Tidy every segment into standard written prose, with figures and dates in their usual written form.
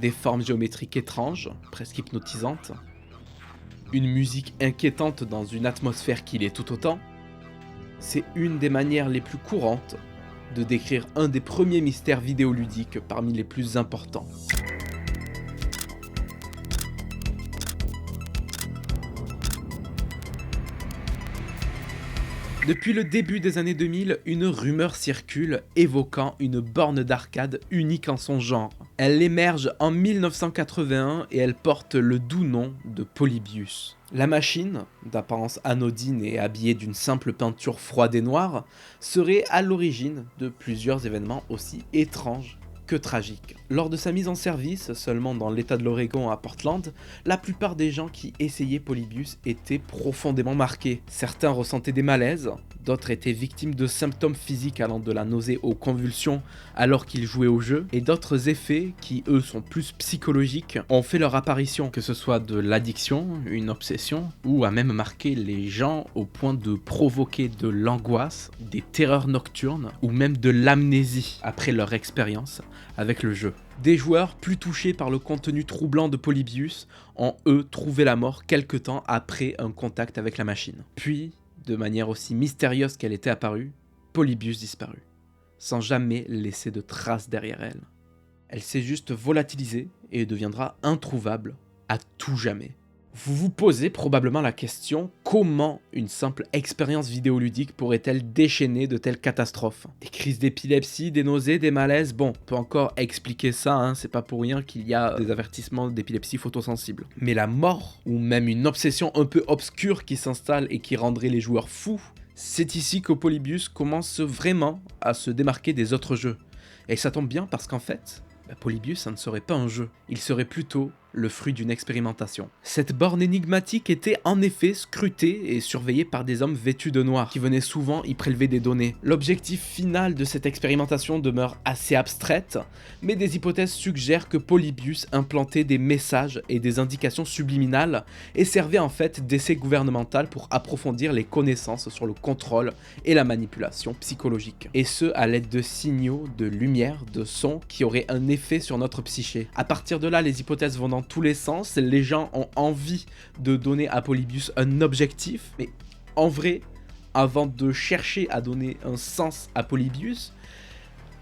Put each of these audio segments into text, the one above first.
des formes géométriques étranges, presque hypnotisantes, une musique inquiétante dans une atmosphère qui l'est tout autant. C'est une des manières les plus courantes de décrire un des premiers mystères vidéoludiques parmi les plus importants. Depuis le début des années 2000, une rumeur circule évoquant une borne d'arcade unique en son genre. Elle émerge en 1981 et elle porte le doux nom de Polybius. La machine, d'apparence anodine et habillée d'une simple peinture froide et noire, serait à l'origine de plusieurs événements aussi étranges que tragique. Lors de sa mise en service, seulement dans l'état de l'Oregon à Portland, la plupart des gens qui essayaient Polybius étaient profondément marqués. Certains ressentaient des malaises, d'autres étaient victimes de symptômes physiques allant de la nausée aux convulsions alors qu'ils jouaient au jeu, et d'autres effets, qui eux sont plus psychologiques, ont fait leur apparition, que ce soit de l'addiction, une obsession, ou a même marqué les gens au point de provoquer de l'angoisse, des terreurs nocturnes, ou même de l'amnésie après leur expérience avec le jeu. Des joueurs plus touchés par le contenu troublant de Polybius ont eux trouvé la mort quelque temps après un contact avec la machine. Puis, de manière aussi mystérieuse qu'elle était apparue, Polybius disparut, sans jamais laisser de traces derrière elle. Elle s'est juste volatilisée et deviendra introuvable à tout jamais. Vous vous posez probablement la question, comment une simple expérience vidéoludique pourrait-elle déchaîner de telles catastrophes? Des crises d'épilepsie, des nausées, des malaises, bon, on peut encore expliquer ça, hein, c'est pas pour rien qu'il y a des avertissements d'épilepsie photosensible. Mais la mort, ou même une obsession un peu obscure qui s'installe et qui rendrait les joueurs fous, c'est ici que Polybius commence vraiment à se démarquer des autres jeux. Et ça tombe bien parce qu'en fait, Polybius, ça ne serait pas un jeu, il serait plutôt le fruit d'une expérimentation. Cette borne énigmatique était en effet scrutée et surveillée par des hommes vêtus de noir, qui venaient souvent y prélever des données. L'objectif final de cette expérimentation demeure assez abstraite, mais des hypothèses suggèrent que Polybius implantait des messages et des indications subliminales et servait en fait d'essai gouvernemental pour approfondir les connaissances sur le contrôle et la manipulation psychologique. Et ce, à l'aide de signaux, de lumière, de sons qui auraient un effet sur notre psyché. À partir de là, les hypothèses vont dans tous les sens, les gens ont envie de donner à Polybius un objectif, mais en vrai, avant de chercher à donner un sens à Polybius,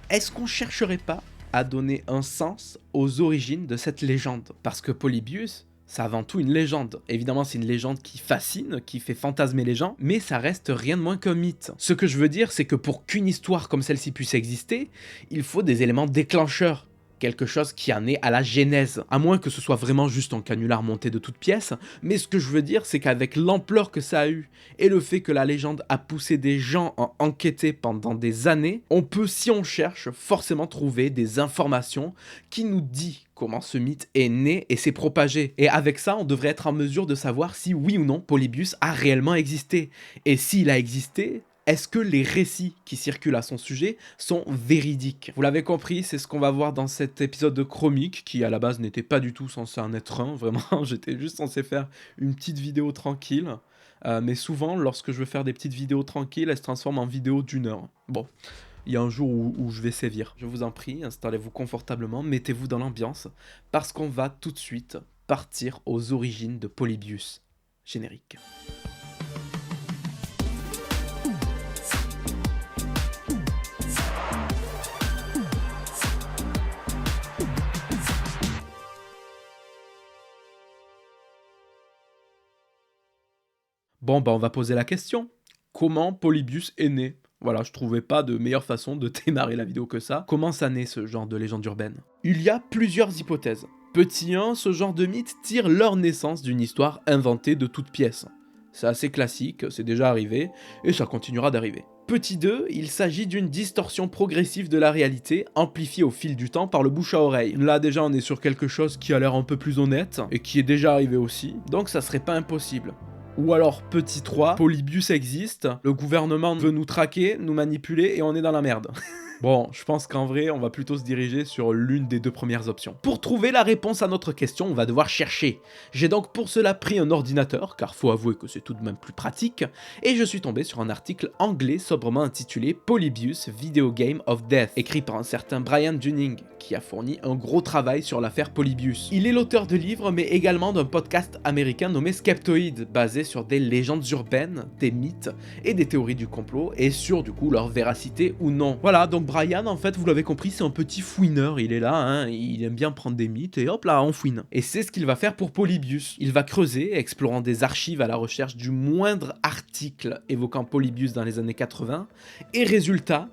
est-ce qu'on chercherait pas à donner un sens aux origines de cette légende? Parce que Polybius, c'est avant tout une légende. Évidemment, c'est une légende qui fascine, qui fait fantasmer les gens, mais ça reste rien de moins qu'un mythe. Ce que je veux dire, c'est que pour qu'une histoire comme celle-ci puisse exister, il faut des éléments déclencheurs. Quelque chose qui en est à la genèse, à moins que ce soit vraiment juste un canular monté de toutes pièces, mais ce que je veux dire, c'est qu'avec l'ampleur que ça a eu, et le fait que la légende a poussé des gens à enquêter pendant des années, on peut, si on cherche, forcément trouver des informations qui nous disent comment ce mythe est né et s'est propagé. Et avec ça, on devrait être en mesure de savoir si oui ou non Polybius a réellement existé. Et s'il a existé, est-ce que les récits qui circulent à son sujet sont véridiques? Vous l'avez compris, c'est ce qu'on va voir dans cet épisode de Chromique, qui à la base n'était pas du tout censé en être un, vraiment, j'étais juste censé faire une petite vidéo tranquille, mais souvent, lorsque je veux faire des petites vidéos tranquilles, elles se transforment en vidéo d'1 heure. Bon, il y a un jour où je vais sévir. Je vous en prie, installez-vous confortablement, mettez-vous dans l'ambiance, parce qu'on va tout de suite partir aux origines de Polybius. Générique. Bon, on va poser la question. Comment Polybius est né? Voilà, je trouvais pas de meilleure façon de démarrer la vidéo que ça. Comment ça naît, ce genre de légende urbaine? Il y a plusieurs hypothèses. Petit 1, ce genre de mythes tire leur naissance d'une histoire inventée de toutes pièces. C'est assez classique, c'est déjà arrivé, et ça continuera d'arriver. Petit 2, il s'agit d'une distorsion progressive de la réalité, amplifiée au fil du temps par le bouche à oreille. Là déjà on est sur quelque chose qui a l'air un peu plus honnête, et qui est déjà arrivé aussi, donc ça serait pas impossible. Ou alors, petit 3, Polybius existe, le gouvernement veut nous traquer, nous manipuler et on est dans la merde. Bon, je pense qu'en vrai, on va plutôt se diriger sur l'une des deux premières options. Pour trouver la réponse à notre question, on va devoir chercher. J'ai donc pour cela pris un ordinateur, car faut avouer que c'est tout de même plus pratique, et je suis tombé sur un article anglais sobrement intitulé Polybius Video Game of Death, écrit par un certain Brian Dunning, qui a fourni un gros travail sur l'affaire Polybius. Il est l'auteur de livres, mais également d'un podcast américain nommé Skeptoid, basé sur des légendes urbaines, des mythes et des théories du complot, et sur du coup leur véracité ou non. Voilà, donc Brian, en fait, vous l'avez compris, c'est un petit fouineur, il est là, hein, il aime bien prendre des mythes, et hop là, on fouine. Et c'est ce qu'il va faire pour Polybius. Il va creuser, explorant des archives à la recherche du moindre article évoquant Polybius dans les années 80, et résultat,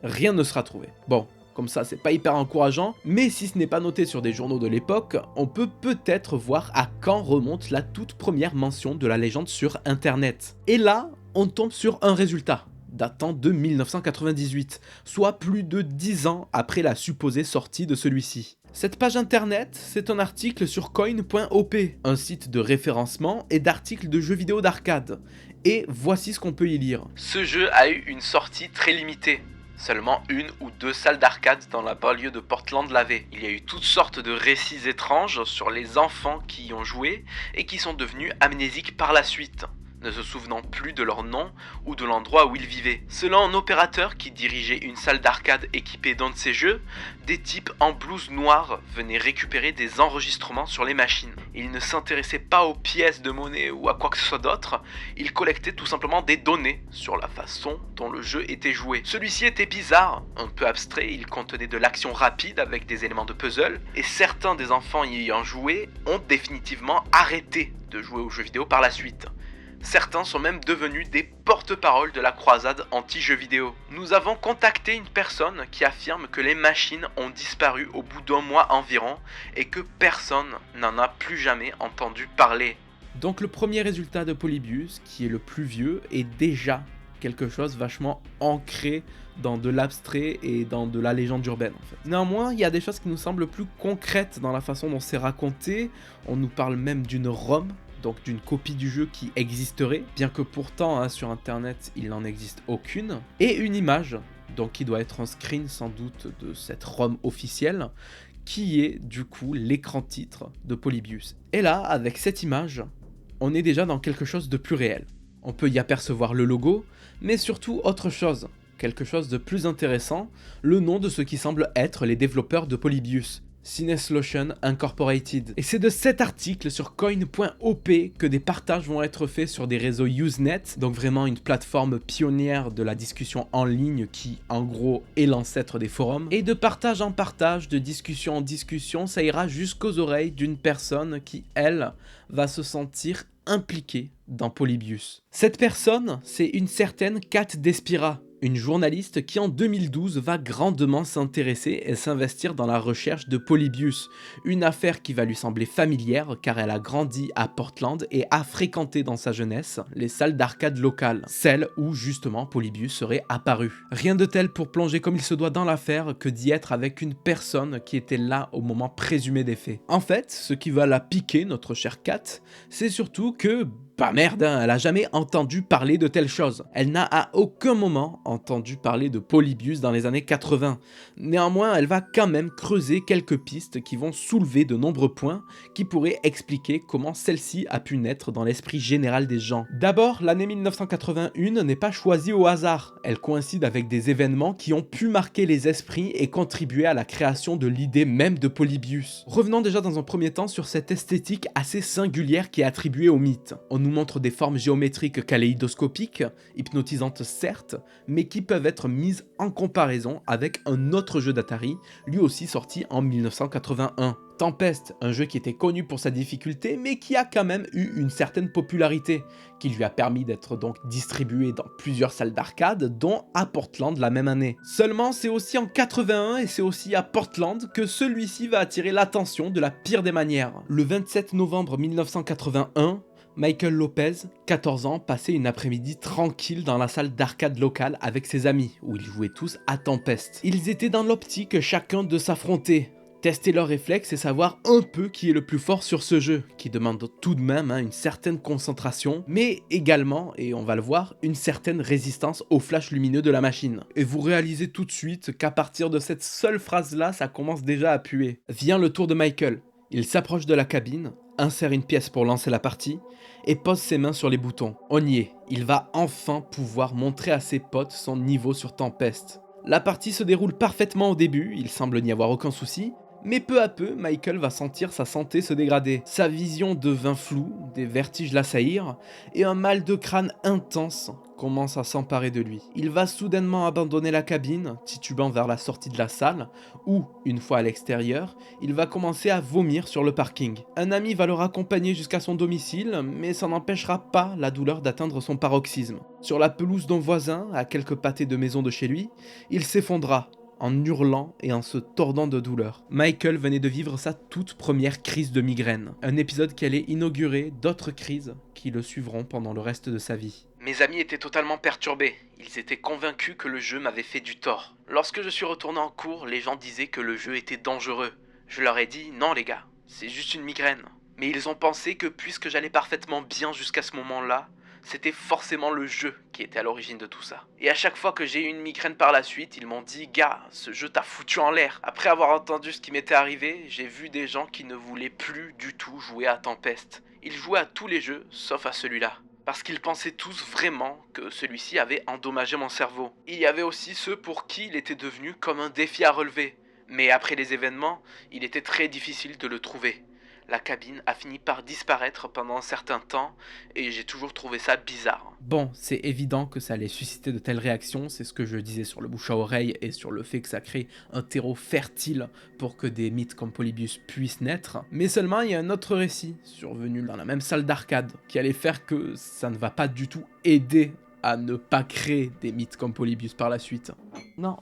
rien ne sera trouvé. Bon, comme ça, c'est pas hyper encourageant, mais si ce n'est pas noté sur des journaux de l'époque, on peut peut-être voir à quand remonte la toute première mention de la légende sur internet. Et là, on tombe sur un résultat, datant de 1998, soit plus de 10 ans après la supposée sortie de celui-ci. Cette page internet, c'est un article sur coin.op, un site de référencement et d'articles de jeux vidéo d'arcade. Et voici ce qu'on peut y lire. Ce jeu a eu une sortie très limitée. Seulement une ou deux salles d'arcade dans la banlieue de Portland l'avaient. Il y a eu toutes sortes de récits étranges sur les enfants qui y ont joué et qui sont devenus amnésiques par la suite, ne se souvenant plus de leur nom ou de l'endroit où ils vivaient. Selon un opérateur qui dirigeait une salle d'arcade équipée d'un de ces jeux, des types en blouse noire venaient récupérer des enregistrements sur les machines. Ils ne s'intéressaient pas aux pièces de monnaie ou à quoi que ce soit d'autre, ils collectaient tout simplement des données sur la façon dont le jeu était joué. Celui-ci était bizarre, un peu abstrait, il contenait de l'action rapide avec des éléments de puzzle, et certains des enfants y ayant joué ont définitivement arrêté de jouer aux jeux vidéo par la suite. Certains sont même devenus des porte-paroles de la croisade anti-jeux vidéo. Nous avons contacté une personne qui affirme que les machines ont disparu au bout d'un mois environ et que personne n'en a plus jamais entendu parler. Donc le premier résultat de Polybius, qui est le plus vieux, est déjà quelque chose vachement ancré dans de l'abstrait et dans de la légende urbaine en fait. Néanmoins, il y a des choses qui nous semblent plus concrètes dans la façon dont c'est raconté. On nous parle même d'une ROM, donc d'une copie du jeu qui existerait, bien que pourtant sur internet il n'en existe aucune, et une image, donc qui doit être un screen sans doute de cette ROM officielle, qui est du coup l'écran titre de Polybius. Et là, avec cette image, on est déjà dans quelque chose de plus réel. On peut y apercevoir le logo, mais surtout autre chose, quelque chose de plus intéressant, le nom de ce qui semble être les développeurs de Polybius, Cineslotion Incorporated. Et c'est de cet article sur coin.op que des partages vont être faits sur des réseaux Usenet, donc vraiment une plateforme pionnière de la discussion en ligne qui en gros est l'ancêtre des forums. Et de partage en partage, de discussion en discussion, ça ira jusqu'aux oreilles d'une personne qui, elle, va se sentir impliquée dans Polybius. Cette personne, c'est une certaine Kat Despira, une journaliste qui en 2012 va grandement s'intéresser et s'investir dans la recherche de Polybius, une affaire qui va lui sembler familière car elle a grandi à Portland et a fréquenté dans sa jeunesse les salles d'arcade locales, celles où justement Polybius serait apparu. Rien de tel pour plonger comme il se doit dans l'affaire que d'y être avec une personne qui était là au moment présumé des faits. En fait, ce qui va la piquer, notre chère Kat, c'est surtout que bah merde, elle a jamais entendu parler de telle chose. Elle n'a à aucun moment entendu parler de Polybius dans les années 80. Néanmoins, elle va quand même creuser quelques pistes qui vont soulever de nombreux points qui pourraient expliquer comment celle-ci a pu naître dans l'esprit général des gens. D'abord, l'année 1981 n'est pas choisie au hasard. Elle coïncide avec des événements qui ont pu marquer les esprits et contribuer à la création de l'idée même de Polybius. Revenons déjà dans un premier temps sur cette esthétique assez singulière qui est attribuée au mythe. On nous montre des formes géométriques kaléidoscopiques, hypnotisantes certes, mais qui peuvent être mises en comparaison avec un autre jeu d'Atari, lui aussi sorti en 1981. Tempest, un jeu qui était connu pour sa difficulté, mais qui a quand même eu une certaine popularité, qui lui a permis d'être donc distribué dans plusieurs salles d'arcade, dont à Portland la même année. Seulement, c'est aussi en 81 et c'est aussi à Portland que celui-ci va attirer l'attention de la pire des manières. Le 27 novembre 1981, Michael Lopez, 14 ans, passait une après-midi tranquille dans la salle d'arcade locale avec ses amis, où ils jouaient tous à Tempest. Ils étaient dans l'optique chacun de s'affronter, tester leurs réflexes et savoir un peu qui est le plus fort sur ce jeu, qui demande tout de même une certaine concentration, mais également, et on va le voir, une certaine résistance au flash lumineux de la machine. Et vous réalisez tout de suite qu'à partir de cette seule phrase-là, ça commence déjà à puer. Vient le tour de Michael. Il s'approche de la cabine, insère une pièce pour lancer la partie, et pose ses mains sur les boutons. On y est, il va enfin pouvoir montrer à ses potes son niveau sur Tempest. La partie se déroule parfaitement au début, il semble n'y avoir aucun souci, mais peu à peu, Michael va sentir sa santé se dégrader. Sa vision devint floue, des vertiges l'assaillirent, et un mal de crâne intense commence à s'emparer de lui. Il va soudainement abandonner la cabine, titubant vers la sortie de la salle, où, une fois à l'extérieur, il va commencer à vomir sur le parking. Un ami va le raccompagner jusqu'à son domicile, mais ça n'empêchera pas la douleur d'atteindre son paroxysme. Sur la pelouse d'un voisin, à quelques pâtés de maison de chez lui, il s'effondra, en hurlant et en se tordant de douleur. Michael venait de vivre sa toute première crise de migraine, un épisode qui allait inaugurer d'autres crises qui le suivront pendant le reste de sa vie. Mes amis étaient totalement perturbés, ils étaient convaincus que le jeu m'avait fait du tort. Lorsque je suis retourné en cours, les gens disaient que le jeu était dangereux. Je leur ai dit « Non les gars, c'est juste une migraine ». Mais ils ont pensé que puisque j'allais parfaitement bien jusqu'à ce moment-là, c'était forcément le jeu qui était à l'origine de tout ça. Et à chaque fois que j'ai eu une migraine par la suite, ils m'ont dit « Gars, ce jeu t'a foutu en l'air ». Après avoir entendu ce qui m'était arrivé, j'ai vu des gens qui ne voulaient plus du tout jouer à Tempest. Ils jouaient à tous les jeux, sauf à celui-là. Parce qu'ils pensaient tous vraiment que celui-ci avait endommagé mon cerveau. Il y avait aussi ceux pour qui il était devenu comme un défi à relever. Mais après les événements, il était très difficile de le trouver. La cabine a fini par disparaître pendant un certain temps et j'ai toujours trouvé ça bizarre. Bon, c'est évident que ça allait susciter de telles réactions, c'est ce que je disais sur le bouche à oreille et sur le fait que ça crée un terreau fertile pour que des mythes comme Polybius puissent naître. Mais seulement, il y a un autre récit survenu dans la même salle d'arcade qui allait faire que ça ne va pas du tout aider à ne pas créer des mythes comme Polybius par la suite. Non,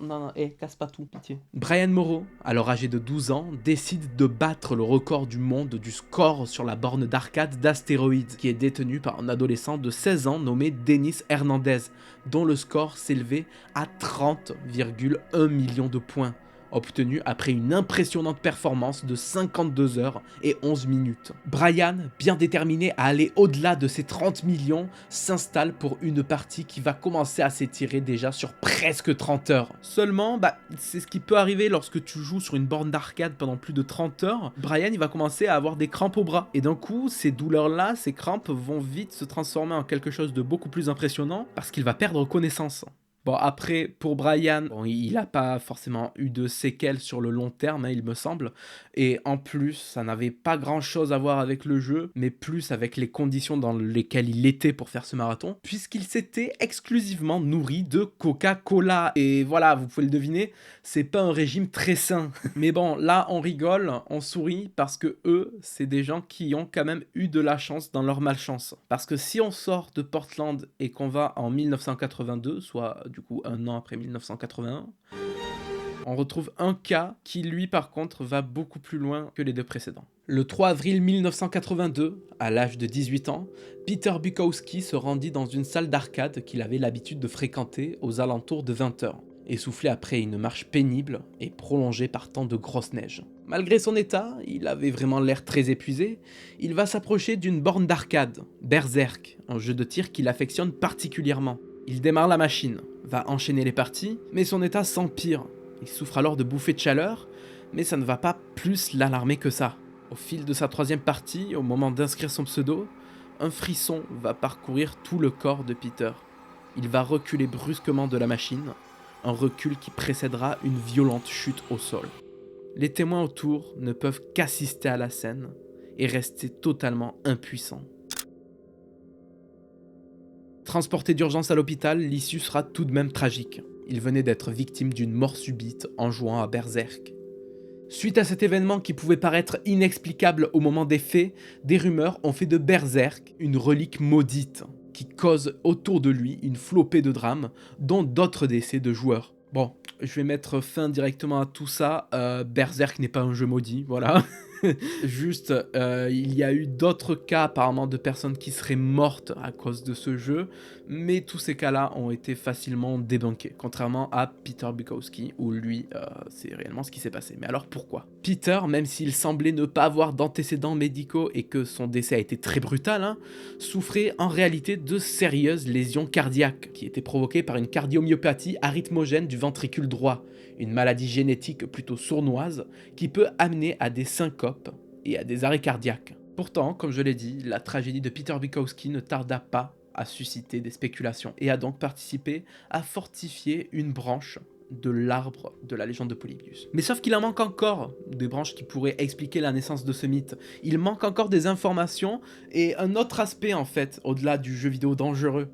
casse pas tout, pitié. Brian Moreau, alors âgé de 12 ans, décide de battre le record du monde du score sur la borne d'arcade d'astéroïdes, qui est détenu par un adolescent de 16 ans nommé Denis Hernandez, dont le score s'élevait à 30,1 millions de points, obtenu après une impressionnante performance de 52 heures et 11 minutes. Brian, bien déterminé à aller au-delà de ces 30 millions, s'installe pour une partie qui va commencer à s'étirer déjà sur presque 30 heures. Seulement, c'est ce qui peut arriver lorsque tu joues sur une borne d'arcade pendant plus de 30 heures. Brian, il va commencer à avoir des crampes au bras. Et d'un coup, ces douleurs-là, ces crampes vont vite se transformer en quelque chose de beaucoup plus impressionnant parce qu'il va perdre connaissance. Bon, après, pour Brian, il n'a pas forcément eu de séquelles sur le long terme, il me semble. Et en plus, ça n'avait pas grand-chose à voir avec le jeu, mais plus avec les conditions dans lesquelles il était pour faire ce marathon, puisqu'il s'était exclusivement nourri de Coca-Cola. Et voilà, vous pouvez le deviner, c'est pas un régime très sain. Mais bon, là, on rigole, on sourit, parce que eux, c'est des gens qui ont quand même eu de la chance dans leur malchance. Parce que si on sort de Portland et qu'on va en 1982, soit du coup un an après 1981, on retrouve un cas qui lui par contre va beaucoup plus loin que les deux précédents. Le 3 avril 1982, à l'âge de 18 ans, Peter Bukowski se rendit dans une salle d'arcade qu'il avait l'habitude de fréquenter aux alentours de 20h, essoufflé après une marche pénible et prolongée par tant de grosse neige. Malgré son état, il avait vraiment l'air très épuisé, il va s'approcher d'une borne d'arcade, Berserk, un jeu de tir qu'il affectionne particulièrement. Il démarre la machine, va enchaîner les parties, mais son état s'empire. Il souffre alors de bouffées de chaleur, mais ça ne va pas plus l'alarmer que ça. Au fil de sa troisième partie, au moment d'inscrire son pseudo, un frisson va parcourir tout le corps de Peter. Il va reculer brusquement de la machine, un recul qui précédera une violente chute au sol. Les témoins autour ne peuvent qu'assister à la scène et rester totalement impuissants. Transporté d'urgence à l'hôpital, l'issue sera tout de même tragique. Il venait d'être victime d'une mort subite en jouant à Berserk. Suite à cet événement qui pouvait paraître inexplicable au moment des faits, des rumeurs ont fait de Berserk une relique maudite qui cause autour de lui une flopée de drames, dont d'autres décès de joueurs. Bon, je vais mettre fin directement à tout ça. Berserk n'est pas un jeu maudit, voilà. Juste, il y a eu d'autres cas apparemment de personnes qui seraient mortes à cause de ce jeu, mais tous ces cas-là ont été facilement débunkés, contrairement à Peter Bukowski, où lui, c'est réellement ce qui s'est passé. Mais alors pourquoi? Peter, même s'il semblait ne pas avoir d'antécédents médicaux et que son décès a été très brutal, hein, souffrait en réalité de sérieuses lésions cardiaques, qui étaient provoquées par une cardiomyopathie arythmogène du ventricule droit, une maladie génétique plutôt sournoise, qui peut amener à des syncopes et à des arrêts cardiaques. Pourtant, comme je l'ai dit, la tragédie de Peter Bukowski ne tarda pas à susciter des spéculations et a donc participé à fortifier une branche de l'arbre de la légende de Polybius. Mais sauf qu'il en manque encore des branches qui pourraient expliquer la naissance de ce mythe. Il manque encore des informations et un autre aspect en fait, au-delà du jeu vidéo dangereux.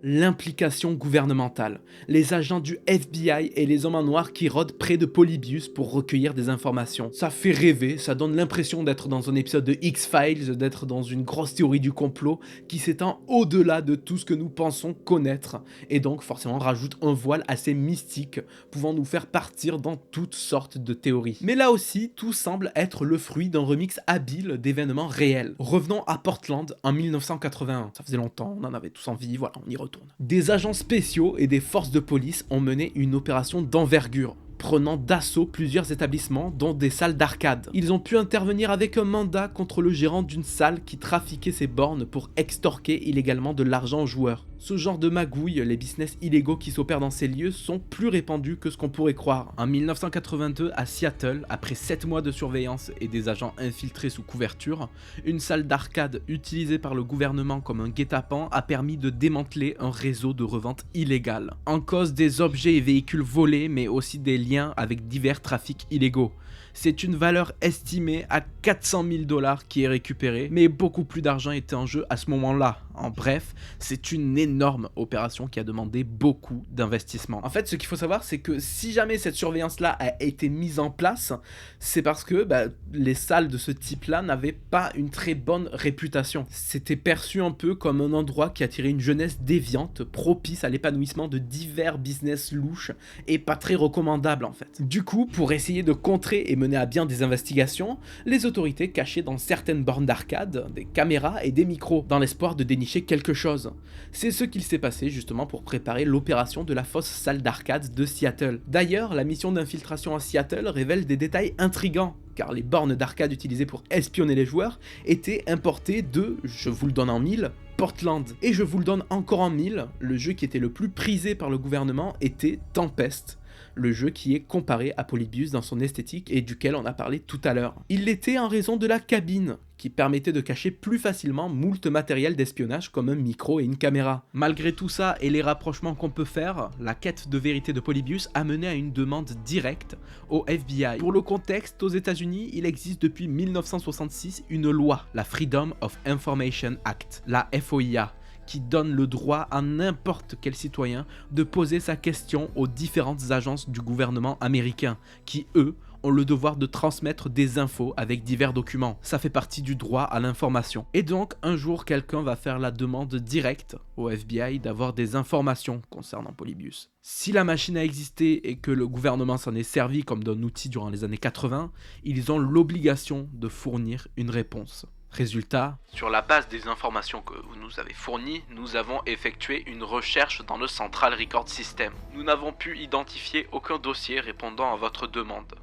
L'implication gouvernementale, les agents du FBI et les hommes en noir qui rôdent près de Polybius pour recueillir des informations. Ça fait rêver, ça donne l'impression d'être dans un épisode de X-Files, d'être dans une grosse théorie du complot qui s'étend au-delà de tout ce que nous pensons connaître, et donc forcément rajoute un voile assez mystique, pouvant nous faire partir dans toutes sortes de théories. Mais là aussi, tout semble être le fruit d'un remix habile d'événements réels. Revenons à Portland en 1981, ça faisait longtemps, on en avait tous envie, voilà, on y retourne. Des agents spéciaux et des forces de police ont mené une opération d'envergure, prenant d'assaut plusieurs établissements, dont des salles d'arcade. Ils ont pu intervenir avec un mandat contre le gérant d'une salle qui trafiquait ses bornes pour extorquer illégalement de l'argent aux joueurs. Ce genre de magouille, les business illégaux qui s'opèrent dans ces lieux sont plus répandus que ce qu'on pourrait croire. En 1982, à Seattle, après 7 mois de surveillance et des agents infiltrés sous couverture, une salle d'arcade utilisée par le gouvernement comme un guet-apens a permis de démanteler un réseau de revente illégale. En cause des objets et véhicules volés, mais aussi des liens avec divers trafics illégaux. C'est une valeur estimée à 400 000 $ qui est récupérée, mais beaucoup plus d'argent était en jeu à ce moment-là. En bref, c'est une énorme opération qui a demandé beaucoup d'investissement. En fait, ce qu'il faut savoir, c'est que si jamais cette surveillance-là a été mise en place, c'est parce que les salles de ce type-là n'avaient pas une très bonne réputation. C'était perçu un peu comme un endroit qui attirait une jeunesse déviante, propice à l'épanouissement de divers business louches et pas très recommandable en fait. Du coup, pour essayer de contrer et mener à bien des investigations, les autorités cachaient dans certaines bornes d'arcade des caméras et des micros, dans l'espoir de dénicher quelque chose. C'est ce qu'il s'est passé justement pour préparer l'opération de la fausse salle d'arcade de Seattle. D'ailleurs, la mission d'infiltration à Seattle révèle des détails intrigants, car les bornes d'arcade utilisées pour espionner les joueurs étaient importées de, je vous le donne en mille, Portland. Et je vous le donne encore en mille, le jeu qui était le plus prisé par le gouvernement était Tempest, le jeu qui est comparé à Polybius dans son esthétique et duquel on a parlé tout à l'heure. Il l'était en raison de la cabine, qui permettait de cacher plus facilement moult matériel d'espionnage comme un micro et une caméra. Malgré tout ça et les rapprochements qu'on peut faire, la quête de vérité de Polybius a mené à une demande directe au FBI. Pour le contexte, aux États-Unis, il existe depuis 1966 une loi, la Freedom of Information Act, la FOIA, qui donne le droit à n'importe quel citoyen de poser sa question aux différentes agences du gouvernement américain, qui eux ont le devoir de transmettre des infos avec divers documents. Ça fait partie du droit à l'information. Et donc, un jour, quelqu'un va faire la demande directe au FBI d'avoir des informations concernant Polybius. Si la machine a existé et que le gouvernement s'en est servi comme d'un outil durant les années 80, ils ont l'obligation de fournir une réponse. Résultat, sur la base des informations que vous nous avez fournies, nous avons effectué une recherche dans le Central Record System. Nous n'avons pu identifier aucun dossier répondant à votre demande.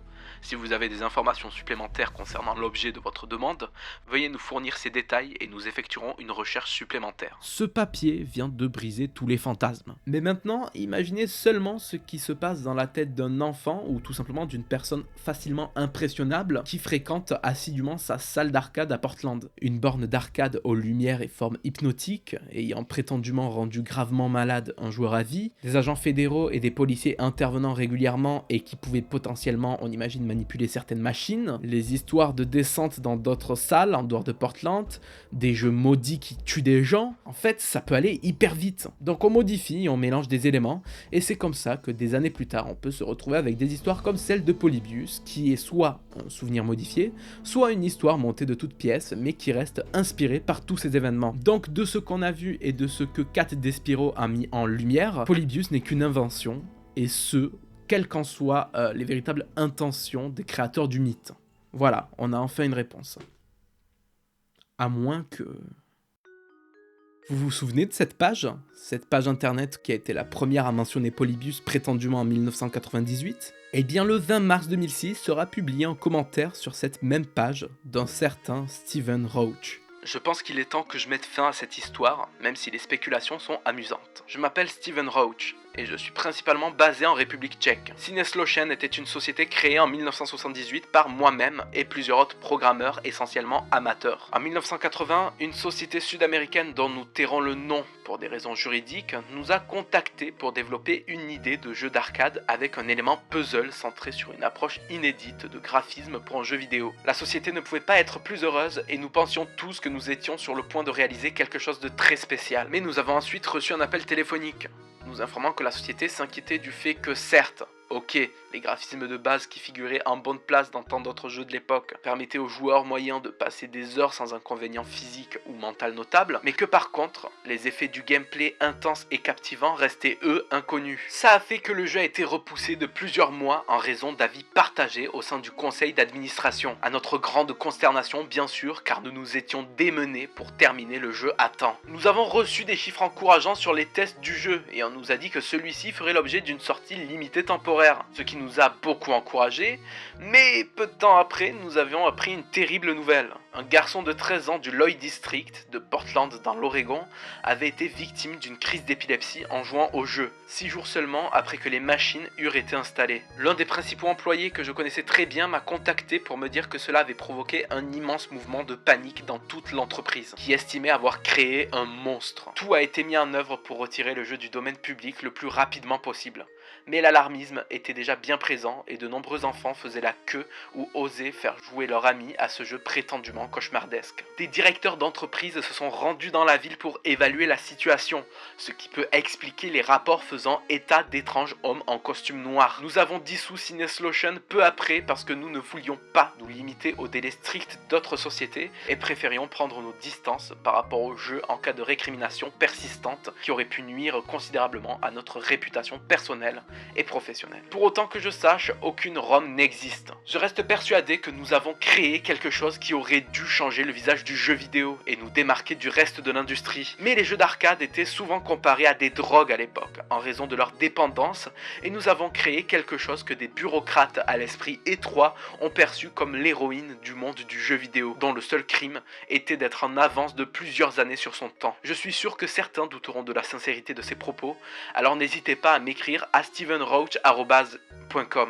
Si vous avez des informations supplémentaires concernant l'objet de votre demande, veuillez nous fournir ces détails et nous effectuerons une recherche supplémentaire. Ce papier vient de briser tous les fantasmes. Mais maintenant, imaginez seulement ce qui se passe dans la tête d'un enfant ou tout simplement d'une personne facilement impressionnable qui fréquente assidûment sa salle d'arcade à Portland. Une borne d'arcade aux lumières et formes hypnotiques, ayant prétendument rendu gravement malade un joueur à vie, des agents fédéraux et des policiers intervenant régulièrement et qui pouvaient potentiellement, on imagine, manipuler certaines machines, les histoires de descente dans d'autres salles en dehors de Portland, des jeux maudits qui tuent des gens, en fait ça peut aller hyper vite. Donc on modifie, on mélange des éléments, et c'est comme ça que des années plus tard on peut se retrouver avec des histoires comme celle de Polybius, qui est soit un souvenir modifié, soit une histoire montée de toutes pièces, mais qui reste inspirée par tous ces événements. Donc de ce qu'on a vu et de ce que Kat Despiro a mis en lumière, Polybius n'est qu'une invention, et ce, quelles qu'en soient les véritables intentions des créateurs du mythe. Voilà, on a enfin une réponse. À moins que... Vous vous souvenez de cette page? Cette page internet qui a été la première à mentionner Polybius prétendument en 1998? Eh bien le 20 mars 2006 sera publié un commentaire sur cette même page d'un certain Stephen Roach. Je pense qu'il est temps que je mette fin à cette histoire, même si les spéculations sont amusantes. Je m'appelle Stephen Roach, et je suis principalement basé en République tchèque. Cineslotion était une société créée en 1978 par moi-même et plusieurs autres programmeurs essentiellement amateurs. En 1980, une société sud-américaine dont nous tairons le nom pour des raisons juridiques, nous a contactés pour développer une idée de jeu d'arcade avec un élément puzzle centré sur une approche inédite de graphisme pour un jeu vidéo. La société ne pouvait pas être plus heureuse et nous pensions tous que nous étions sur le point de réaliser quelque chose de très spécial. Mais nous avons ensuite reçu un appel téléphonique, nous informant que la société s'inquiétait du fait que certes, ok, les graphismes de base qui figuraient en bonne place dans tant d'autres jeux de l'époque permettaient aux joueurs moyens de passer des heures sans inconvénients physiques ou mental notable, mais que par contre, les effets du gameplay intense et captivant restaient eux inconnus. Ça a fait que le jeu a été repoussé de plusieurs mois en raison d'avis partagés au sein du conseil d'administration. À notre grande consternation bien sûr, car nous nous étions démenés pour terminer le jeu à temps. Nous avons reçu des chiffres encourageants sur les tests du jeu et on nous a dit que celui-ci ferait l'objet d'une sortie limitée temporaire, ce qui nous a beaucoup encouragés, mais peu de temps après, nous avions appris une terrible nouvelle. Un garçon de 13 ans du Lloyd District de Portland dans l'Oregon avait été victime d'une crise d'épilepsie en jouant au jeu, 6 jours seulement après que les machines eurent été installées. L'un des principaux employés que je connaissais très bien m'a contacté pour me dire que cela avait provoqué un immense mouvement de panique dans toute l'entreprise, qui estimait avoir créé un monstre. Tout a été mis en œuvre pour retirer le jeu du domaine public le plus rapidement possible. Mais l'alarmisme était déjà bien présent et de nombreux enfants faisaient la queue ou osaient faire jouer leurs amis à ce jeu prétendument cauchemardesque. Des directeurs d'entreprise se sont rendus dans la ville pour évaluer la situation, ce qui peut expliquer les rapports faisant état d'étranges hommes en costume noir. Nous avons dissous Cineslotion peu après parce que nous ne voulions pas nous limiter au délai strict d'autres sociétés et préférions prendre nos distances par rapport au jeu en cas de récrimination persistante qui aurait pu nuire considérablement à notre réputation personnelle et professionnelle. Pour autant que je sache, aucune ROM n'existe. Je reste persuadé que nous avons créé quelque chose qui aurait dû changer le visage du jeu vidéo et nous démarquer du reste de l'industrie. Mais les jeux d'arcade étaient souvent comparés à des drogues à l'époque, en raison de leur dépendance, et nous avons créé quelque chose que des bureaucrates à l'esprit étroit ont perçu comme l'héroïne du monde du jeu vidéo, dont le seul crime était d'être en avance de plusieurs années sur son temps. Je suis sûr que certains douteront de la sincérité de ces propos, alors n'hésitez pas à m'écrire à stevenroach@com.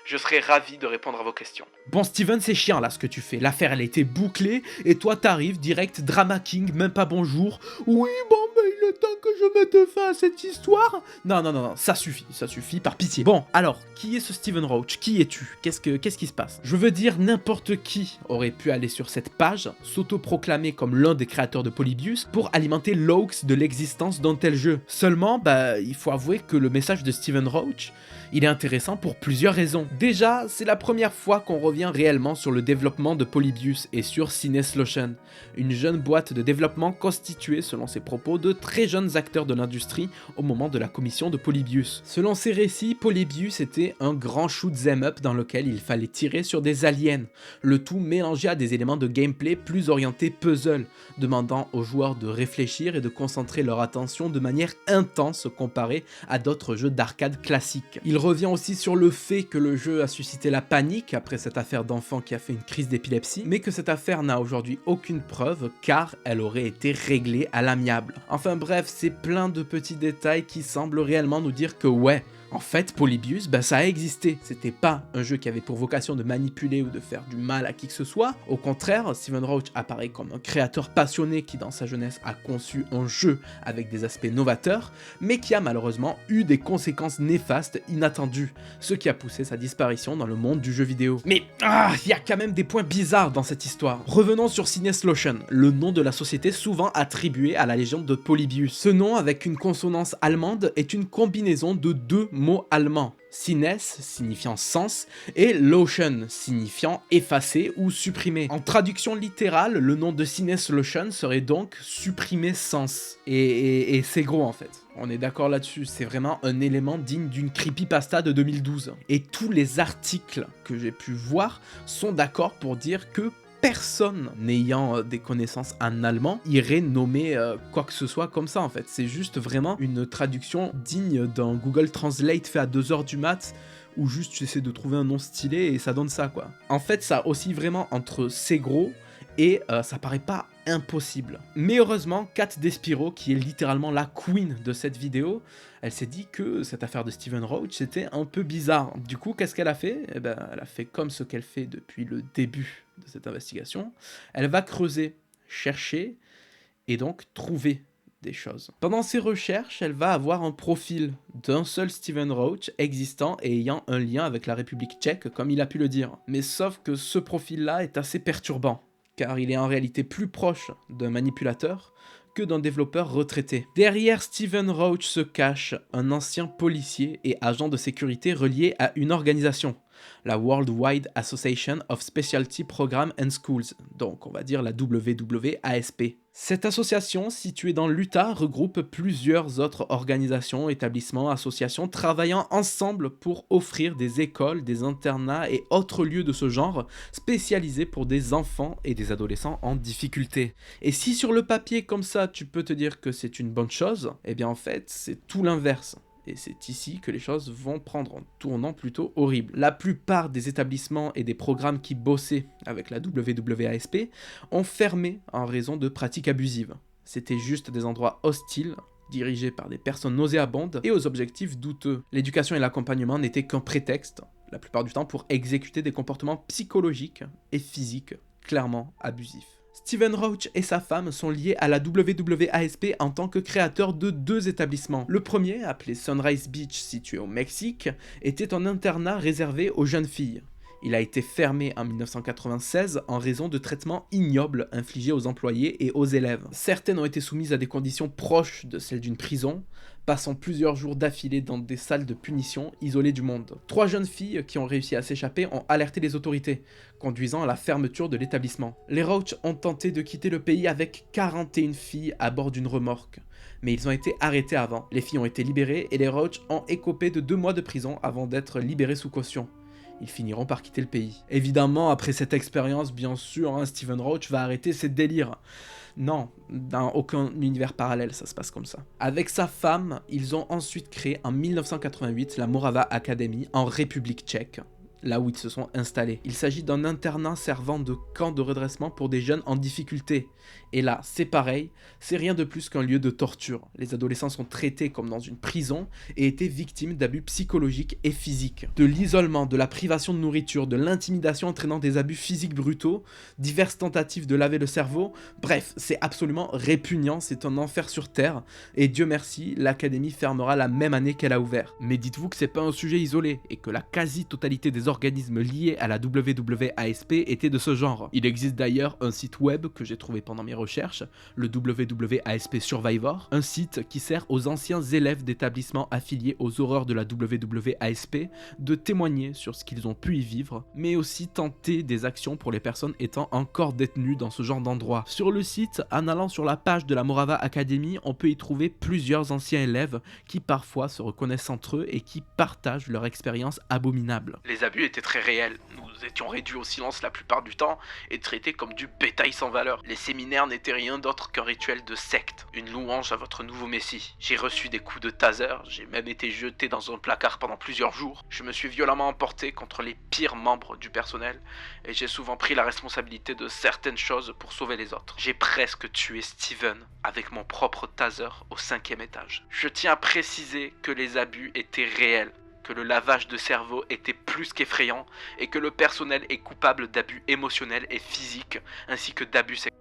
Je serai ravi de répondre à vos questions. Bon Steven, c'est chiant là ce que tu fais. L'affaire elle a été bouclée et toi t'arrives direct drama king, même pas bonjour. Oui bon ben il est temps que je mette fin à cette histoire. Non, ça suffit par pitié. Bon alors, qui est ce Stephen Roach? Qui es-tu? Qu'est-ce qui se passe? Je veux dire n'importe qui aurait pu aller sur cette page, s'autoproclamer comme l'un des créateurs de Polybius pour alimenter l'hoax de l'existence d'un tel jeu. Seulement, il faut avouer que le message de Stephen Roach, il est intéressant pour plusieurs raisons. Déjà, c'est la première fois qu'on revient réellement sur le développement de Polybius et sur Cineslotion, une jeune boîte de développement constituée, selon ses propos, de très jeunes acteurs de l'industrie au moment de la commission de Polybius. Selon ses récits, Polybius était un grand shoot'em up dans lequel il fallait tirer sur des aliens, le tout mélangé à des éléments de gameplay plus orientés puzzle, demandant aux joueurs de réfléchir et de concentrer leur attention de manière intense comparée à d'autres jeux d'arcade classiques. Il revient aussi sur le fait que le jeu a suscité la panique après cette affaire d'enfant qui a fait une crise d'épilepsie, mais que cette affaire n'a aujourd'hui aucune preuve car elle aurait été réglée à l'amiable. Enfin bref, c'est plein de petits détails qui semblent réellement nous dire que ouais, en fait, Polybius, ça a existé. C'était pas un jeu qui avait pour vocation de manipuler ou de faire du mal à qui que ce soit. Au contraire, Stephen Roach apparaît comme un créateur passionné qui, dans sa jeunesse, a conçu un jeu avec des aspects novateurs, mais qui a malheureusement eu des conséquences néfastes inattendues, ce qui a poussé sa disparition dans le monde du jeu vidéo. Mais il y a quand même des points bizarres dans cette histoire. Revenons sur Cineslotion, le nom de la société souvent attribué à la légende de Polybius. Ce nom, avec une consonance allemande, est une combinaison de deux mots allemands. Cines signifiant sens et Lotion signifiant effacer ou supprimer. En traduction littérale, le nom de Cineslotion serait donc supprimer sens. Et c'est gros en fait. On est d'accord là-dessus, c'est vraiment un élément digne d'une creepypasta de 2012. Et tous les articles que j'ai pu voir sont d'accord pour dire que personne n'ayant des connaissances en allemand irait nommer quoi que ce soit comme ça en fait. C'est juste vraiment une traduction digne d'un Google Translate fait à 2h du mat où juste tu essaies de trouver un nom stylé et ça donne ça quoi. En fait ça oscille vraiment entre c'est gros et ça paraît pas impossible. Mais heureusement, Kat Despiro, qui est littéralement la queen de cette vidéo, elle s'est dit que cette affaire de Stephen Roach c'était un peu bizarre. Du coup, qu'est-ce qu'elle a fait? Eh ben, elle a fait comme ce qu'elle fait depuis le début de cette investigation. Elle va creuser, chercher et donc trouver des choses. Pendant ses recherches, elle va avoir un profil d'un seul Stephen Roach existant et ayant un lien avec la République tchèque, comme il a pu le dire. Mais sauf que ce profil-là est assez perturbant, car il est en réalité plus proche d'un manipulateur que d'un développeur retraité. Derrière Stephen Roach se cache un ancien policier et agent de sécurité relié à une organisation, la Worldwide Association of Specialty Programs and Schools, donc on va dire la WWASP. Cette association, située dans l'Utah, regroupe plusieurs autres organisations, établissements, associations travaillant ensemble pour offrir des écoles, des internats et autres lieux de ce genre spécialisés pour des enfants et des adolescents en difficulté. Et si sur le papier comme ça tu peux te dire que c'est une bonne chose, eh bien en fait c'est tout l'inverse. Et c'est ici que les choses vont prendre un tournant plutôt horrible. La plupart des établissements et des programmes qui bossaient avec la WWASP ont fermé en raison de pratiques abusives. C'était juste des endroits hostiles, dirigés par des personnes nauséabondes et aux objectifs douteux. L'éducation et l'accompagnement n'étaient qu'un prétexte, la plupart du temps pour exécuter des comportements psychologiques et physiques clairement abusifs. Stephen Roach et sa femme sont liés à la WWASP en tant que créateurs de 2 établissements. Le premier, appelé Sunrise Beach, situé au Mexique, était un internat réservé aux jeunes filles. Il a été fermé en 1996 en raison de traitements ignobles infligés aux employés et aux élèves. Certaines ont été soumises à des conditions proches de celles d'une prison, passant plusieurs jours d'affilée dans des salles de punition isolées du monde. 3 jeunes filles qui ont réussi à s'échapper ont alerté les autorités, conduisant à la fermeture de l'établissement. Les Roach ont tenté de quitter le pays avec 41 filles à bord d'une remorque, mais ils ont été arrêtés avant. Les filles ont été libérées et les Roach ont écopé de 2 mois de prison avant d'être libérés sous caution. Ils finiront par quitter le pays. Évidemment, après cette expérience, bien sûr, Stephen Roach va arrêter ses délires. Non, dans aucun univers parallèle, ça se passe comme ça. Avec sa femme, ils ont ensuite créé en 1988 la Morava Academy en République tchèque, là où ils se sont installés. Il s'agit d'un internat servant de camp de redressement pour des jeunes en difficulté. Et là, c'est pareil, c'est rien de plus qu'un lieu de torture. Les adolescents sont traités comme dans une prison et étaient victimes d'abus psychologiques et physiques. De l'isolement, de la privation de nourriture, de l'intimidation entraînant des abus physiques brutaux, diverses tentatives de laver le cerveau, bref, c'est absolument répugnant, c'est un enfer sur terre, et Dieu merci, l'académie fermera la même année qu'elle a ouvert. Mais dites-vous que c'est pas un sujet isolé, et que la quasi-totalité des organismes liés à la WWASP étaient de ce genre. Il existe d'ailleurs un site web que j'ai trouvé pendant mes recherches, le WWASP Survivor, un site qui sert aux anciens élèves d'établissements affiliés aux horreurs de la WWASP de témoigner sur ce qu'ils ont pu y vivre, mais aussi tenter des actions pour les personnes étant encore détenues dans ce genre d'endroit. Sur le site, en allant sur la page de la Morava Academy, on peut y trouver plusieurs anciens élèves qui parfois se reconnaissent entre eux et qui partagent leur expérience abominable. Les abus étaient très réels, nous étions réduits au silence la plupart du temps et traités comme du bétail sans valeur. Les séminaires n'était rien d'autre qu'un rituel de secte, une louange à votre nouveau messie. J'ai reçu des coups de taser, j'ai même été jeté dans un placard pendant plusieurs jours. Je me suis violemment emporté contre les pires membres du personnel et j'ai souvent pris la responsabilité de certaines choses pour sauver les autres. J'ai presque tué Steven avec mon propre taser au 5e étage. Je tiens à préciser que les abus étaient réels, que le lavage de cerveau était plus qu'effrayant et que le personnel est coupable d'abus émotionnels et physiques ainsi que d'abus sexuels.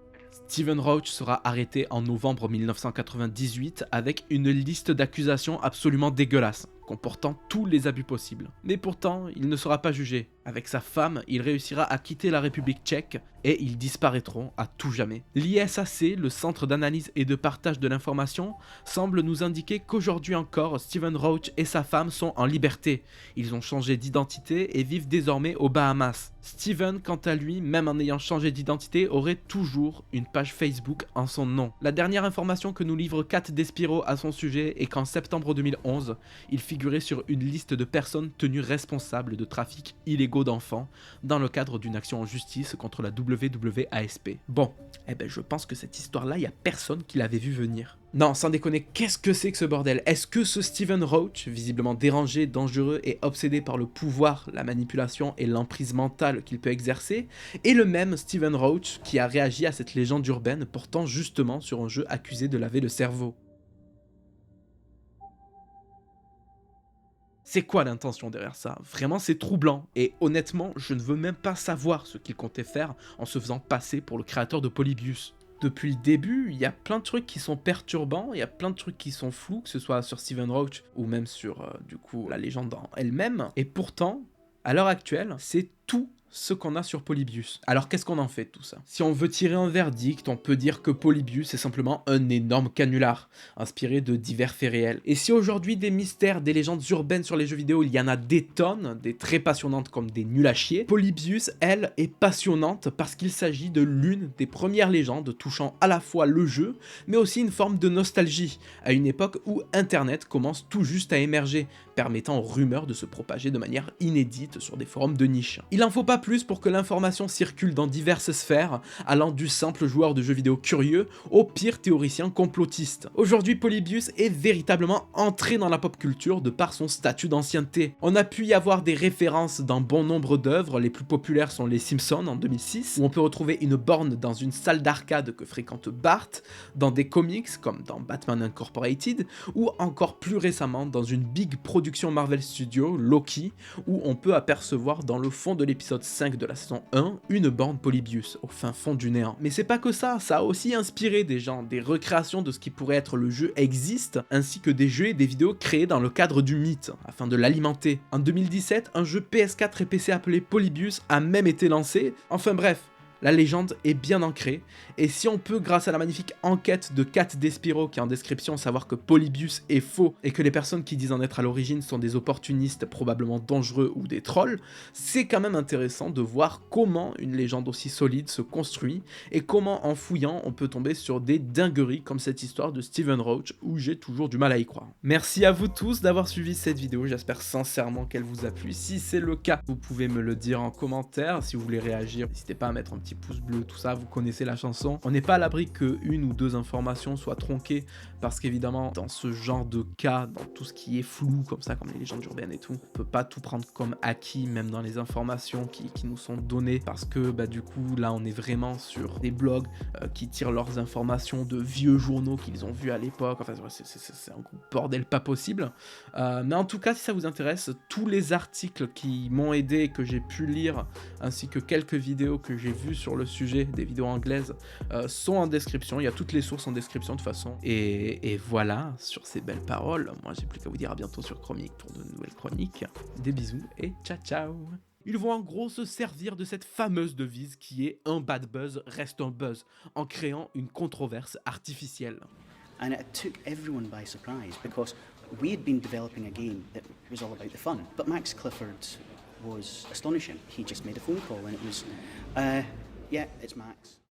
Stephen Roach sera arrêté en novembre 1998 avec une liste d'accusations absolument dégueulasse, comportant tous les abus possibles. Mais pourtant, il ne sera pas jugé. Avec sa femme, il réussira à quitter la République tchèque et ils disparaîtront à tout jamais. L'ISAC, le Centre d'analyse et de partage de l'information, semble nous indiquer qu'aujourd'hui encore, Stephen Roach et sa femme sont en liberté. Ils ont changé d'identité et vivent désormais aux Bahamas. Stephen, quant à lui, même en ayant changé d'identité, aurait toujours une page Facebook en son nom. La dernière information que nous livre Kat Despiro à son sujet est qu'en septembre 2011, il figurait sur une liste de personnes tenues responsables de trafic illégaux Lego d'enfant dans le cadre d'une action en justice contre la WWASP. Bon, eh ben je pense que cette histoire-là, il n'y a personne qui l'avait vu venir. Non, sans déconner, qu'est-ce que c'est que ce bordel? Est-ce que ce Stephen Roach, visiblement dérangé, dangereux et obsédé par le pouvoir, la manipulation et l'emprise mentale qu'il peut exercer, est le même Stephen Roach qui a réagi à cette légende urbaine portant justement sur un jeu accusé de laver le cerveau? C'est quoi l'intention derrière ça? Vraiment, c'est troublant. Et honnêtement, je ne veux même pas savoir ce qu'il comptait faire en se faisant passer pour le créateur de Polybius. Depuis le début, il y a plein de trucs qui sont perturbants, il y a plein de trucs qui sont flous, que ce soit sur Stephen Roach ou même sur, du coup, la légende en elle-même. Et pourtant, à l'heure actuelle, c'est tout ce qu'on a sur Polybius. Alors qu'est-ce qu'on en fait de tout ça? Si on veut tirer un verdict, on peut dire que Polybius est simplement un énorme canular, inspiré de divers faits réels. Et si aujourd'hui des mystères, des légendes urbaines sur les jeux vidéo, il y en a des tonnes, des très passionnantes comme des nuls à chier, Polybius, elle, est passionnante parce qu'il s'agit de l'une des premières légendes touchant à la fois le jeu, mais aussi une forme de nostalgie, à une époque où Internet commence tout juste à émerger, permettant aux rumeurs de se propager de manière inédite sur des forums de niche. Il en faut pas plus pour que l'information circule dans diverses sphères, allant du simple joueur de jeux vidéo curieux au pire théoricien complotiste. Aujourd'hui, Polybius est véritablement entré dans la pop culture de par son statut d'ancienneté. On a pu y avoir des références dans bon nombre d'œuvres, les plus populaires sont Les Simpsons en 2006, où on peut retrouver une borne dans une salle d'arcade que fréquente Bart, dans des comics comme dans Batman Incorporated, ou encore plus récemment dans une big production Marvel Studios, Loki, où on peut apercevoir dans le fond de l'épisode 5 de la saison 1 une borne Polybius au fin fond du néant. Mais c'est pas que ça a aussi inspiré des gens, des recréations de ce qui pourrait être le jeu existent, ainsi que des jeux et des vidéos créés dans le cadre du mythe, afin de l'alimenter. En 2017, un jeu PS4 et PC appelé Polybius a même été lancé, enfin bref. La légende est bien ancrée, et si on peut, grâce à la magnifique enquête de Kat Despiro qui est en description, savoir que Polybius est faux, et que les personnes qui disent en être à l'origine sont des opportunistes probablement dangereux ou des trolls, c'est quand même intéressant de voir comment une légende aussi solide se construit, et comment en fouillant on peut tomber sur des dingueries comme cette histoire de Stephen Roach, où j'ai toujours du mal à y croire. Merci à vous tous d'avoir suivi cette vidéo, j'espère sincèrement qu'elle vous a plu. Si c'est le cas, vous pouvez me le dire en commentaire, si vous voulez réagir, n'hésitez pas à mettre un petit pouce bleu, tout ça, vous connaissez la chanson. On n'est pas à l'abri que une ou deux informations soient tronquées, parce qu'évidemment, dans ce genre de cas, dans tout ce qui est flou, comme ça, comme les légendes urbaines et tout, on peut pas tout prendre comme acquis, même dans les informations qui nous sont données, parce que bah, du coup, là, on est vraiment sur des blogs qui tirent leurs informations de vieux journaux qu'ils ont vus à l'époque. Enfin, c'est un bordel pas possible. Mais en tout cas, si ça vous intéresse, tous les articles qui m'ont aidé et que j'ai pu lire, ainsi que quelques vidéos que j'ai vues sur le sujet, des vidéos anglaises, sont en description. Il y a toutes les sources en description de toute façon. Et voilà, sur ces belles paroles, moi j'ai plus qu'à vous dire à bientôt sur Chromique pour de nouvelles chroniques. Des bisous et ciao ciao. Ils vont en gros se servir de cette fameuse devise qui est un bad buzz reste un buzz, en créant une controverse artificielle. And it took everyone by surprise because we had been developing a game that was all about the fun, but Max Clifford was astonishing. He just made a phone call and it was, yeah, it's Max.